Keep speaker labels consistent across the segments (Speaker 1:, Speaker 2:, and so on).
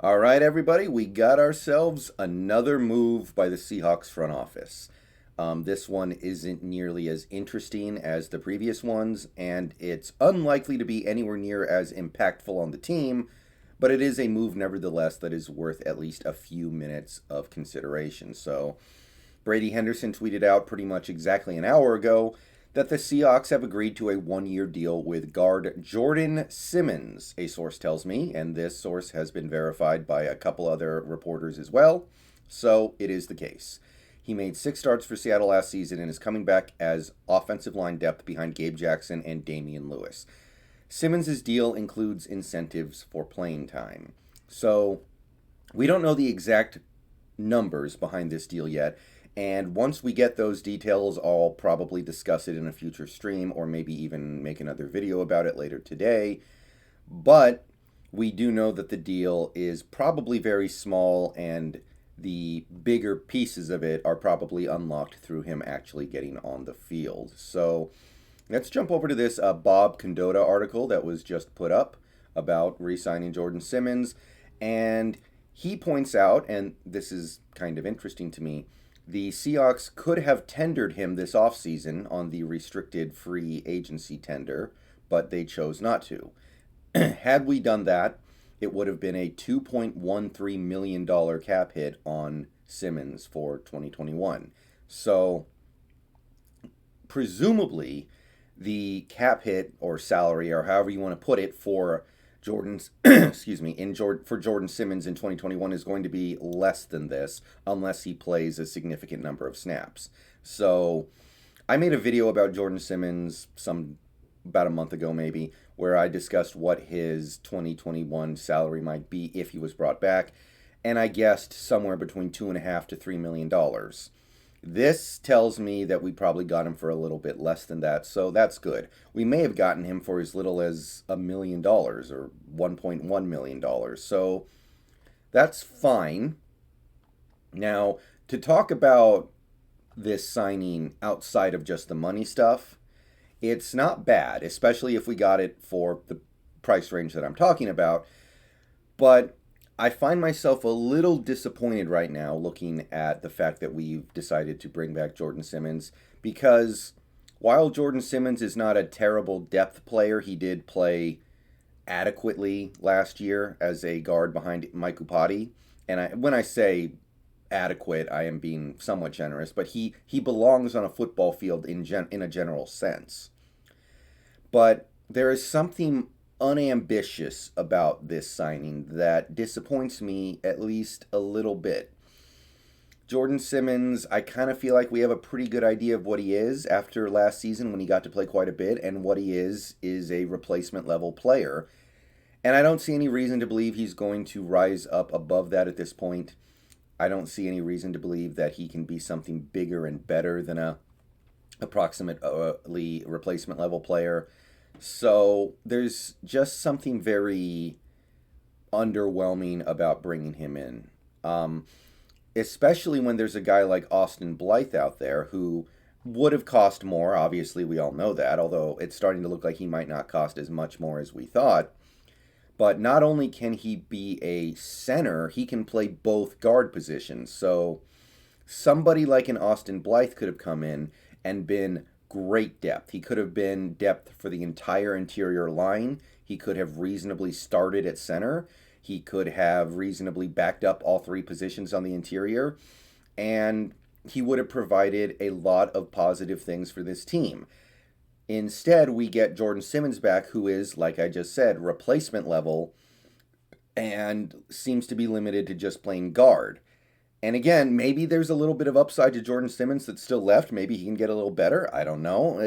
Speaker 1: All right, everybody, we got ourselves another move by the Seahawks front office. This one isn't nearly as interesting as the previous ones, and it's unlikely to be anywhere near as impactful on the team, but it is a move nevertheless that is worth at least a few minutes of consideration. So, Brady Henderson tweeted out pretty much exactly an hour ago that the Seahawks have agreed to a 1 year deal with guard Jordan Simmons, a source tells me, and this source has been verified by a couple other reporters as well, so it is the case. He made 6 starts for Seattle last season and is coming back as offensive line depth behind Gabe Jackson and Damian Lewis. Simmons' deal includes incentives for playing time. So we don't know the exact numbers behind this deal yet. And once we get those details, I'll probably discuss it in a future stream or maybe even make another video about it later today. But we do know that the deal is probably very small and the bigger pieces of it are probably unlocked through him actually getting on the field. So let's jump over to this Bob Condotta article that was just put up about re-signing Jordan Simmons. And he points out, and this is kind of interesting to me, the Seahawks could have tendered him this offseason on the restricted free agency tender, but they chose not to. Had we done that, it would have been a $2.13 million cap hit on Simmons for 2021. So, presumably, the cap hit or salary, or however you want to put it, for Jordan's for Jordan Simmons in 2021 is going to be less than this unless he plays a significant number of snaps. So I made a video about Jordan Simmons about a month ago maybe, where I discussed what his 2021 salary might be if he was brought back, and I guessed somewhere between $2.5 to $3 million. This tells me that we probably got him for a little bit less than that, so that's good. We may have gotten him for as little as $1 million or $1.1 million, so that's fine. Now, to talk about this signing outside of just the money stuff, it's not bad, especially if we got it for the price range that I'm talking about, but I find myself a little disappointed right now looking at the fact that we've decided to bring back Jordan Simmons because while Jordan Simmons is not a terrible depth player, he did play adequately last year as a guard behind Mike Upati. And when I say adequate, I am being somewhat generous, but he belongs on a football field in a general sense. But there is something unambitious about this signing that disappoints me at least a little bit. Jordan Simmons, I kind of feel like we have a pretty good idea of what he is after last season when he got to play quite a bit, and what he is a replacement level player. And I don't see any reason to believe he's going to rise up above that at this point. I don't see any reason to believe that he can be something bigger and better than a approximately replacement level player. So there's just something very underwhelming about bringing him in. Especially when there's a guy like Austin Blythe out there who would have cost more. Obviously, we all know that, although it's starting to look like he might not cost as much more as we thought. But not only can he be a center, he can play both guard positions. So somebody like an Austin Blythe could have come in and been great depth. He could have been depth for the entire interior line. He could have reasonably started at center. He could have reasonably backed up all 3 positions on the interior. And he would have provided a lot of positive things for this team. Instead, we get Jordan Simmons back, who is, like I just said, replacement level and seems to be limited to just playing guard. And again, maybe there's a little bit of upside to Jordan Simmons that's still left. Maybe he can get a little better. I don't know.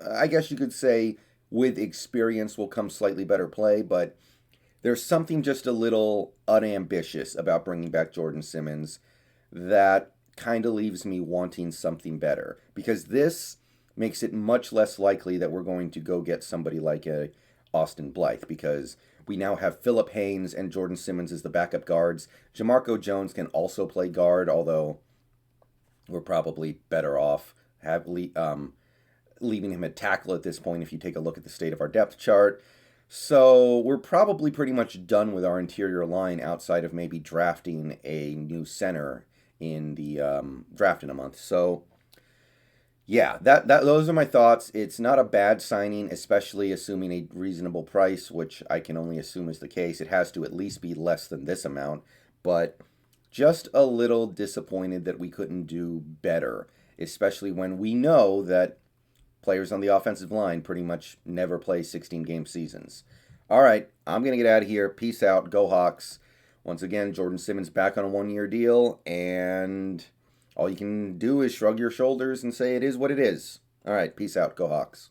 Speaker 1: I guess you could say with experience will come slightly better play, but there's something just a little unambitious about bringing back Jordan Simmons that kind of leaves me wanting something better, because this makes it much less likely that we're going to go get somebody like a Austin Blythe, because we now have Philip Haynes and Jordan Simmons as the backup guards. Jamarco Jones can also play guard, although we're probably better off leaving him at tackle at this point if you take a look at the state of our depth chart. So we're probably pretty much done with our interior line outside of maybe drafting a new center in the draft in a month. So yeah, that those are my thoughts. It's not a bad signing, especially assuming a reasonable price, which I can only assume is the case. It has to at least be less than this amount, but just a little disappointed that we couldn't do better, especially when we know that players on the offensive line pretty much never play 16 game seasons. All right, I'm going to get out of here. Peace out. Go Hawks. Once again, Jordan Simmons back on a 1 year deal, and all you can do is shrug your shoulders and say it is what it is. All right, peace out. Go Hawks.